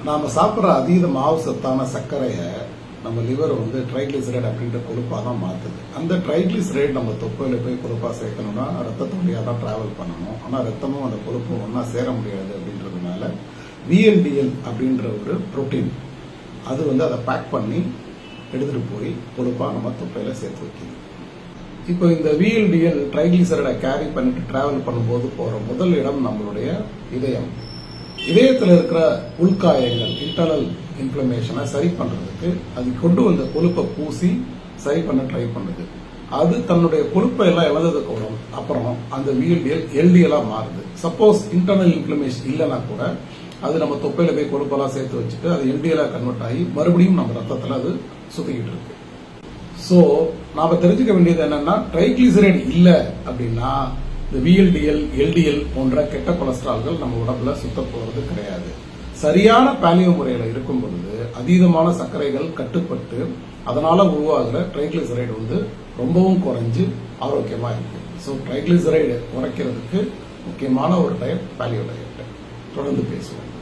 நாம சாப்பிட்ற அதீத மாவு சத்தான சர்க்கரையை நம்ம லிவர் ட்ரைகிளிசரைடு அப்படின்ற கொழுப்பா தான் மாத்துது. அந்த ட்ரைகிளிசரைடு நம்ம தொப்பையில போய் கொழுப்பா சேர்க்கணும்னா ரத்தத்து வழியா தான் டிராவல் பண்ணணும். ஆனா ரத்தமும் அந்த கொழுப்பும் ஒன்னா சேர முடியாது அப்படின்றதுனால VLDL அப்படின்ற ஒரு புரோட்டீன் அது அதை பேக் பண்ணி எடுத்துட்டு போய் கொழுப்பா நம்ம தொப்பையில சேர்த்து வைக்குது. இப்போ இந்த VLDL ட்ரைகிளிசரைடை கேரி பண்ணிட்டு டிராவல் பண்ணும்போது போற முதல் இடம் நம்மளுடைய இதயம். இதயத்தில் இருக்கிற உள்காயங்கள் இன்டர்னல் இன்ஃப்ளமேஷனை சரி பண்றதுக்கு அது கொண்டு வந்த கொழுப்பை பூசி சரி பண்ண ட்ரை பண்ணுது. அது தன்னுடைய கொழுப்பை எல்லாம் இழந்ததுக்கு அப்புறம் அந்த VLDL LDL-ஆ மாறுது. சப்போஸ் இன்டர்னல் இன்ஃப்ளமேஷன் இல்லைன்னா கூட அது நம்ம தொப்பையில போய் கொழுப்பெல்லாம் சேர்த்து வச்சுட்டு அது LDL-ஆ கன்வெர்ட் ஆகி மறுபடியும் நம்ம ரத்தத்துல அது சுத்திக்கிட்டு இருக்கு. சோ நாம தெரிஞ்சுக்க வேண்டியது என்னன்னா ட்ரைகிளிசரைடு இல்ல அப்படின்னா இந்த VLDL, LDL போன்ற கெட்ட கொலஸ்ட்ரால்கள் நம்ம உடம்புல சுத்த போறது கிடையாது. சரியான பாலியோ முறையில இருக்கும் பொழுது அதீதமான சர்க்கரைகள் கட்டுப்பட்டு அதனால உருவாகிற ட்ரைகிளிசரைடு ரொம்பவும் குறைஞ்சு ஆரோக்கியமா இருக்கு. சோ ட்ரைகிளிசரைடு குறைக்கிறதுக்கு முக்கியமான ஒரு டயட் பாலியோ டயட். தொடர்ந்து பேசுவோம்.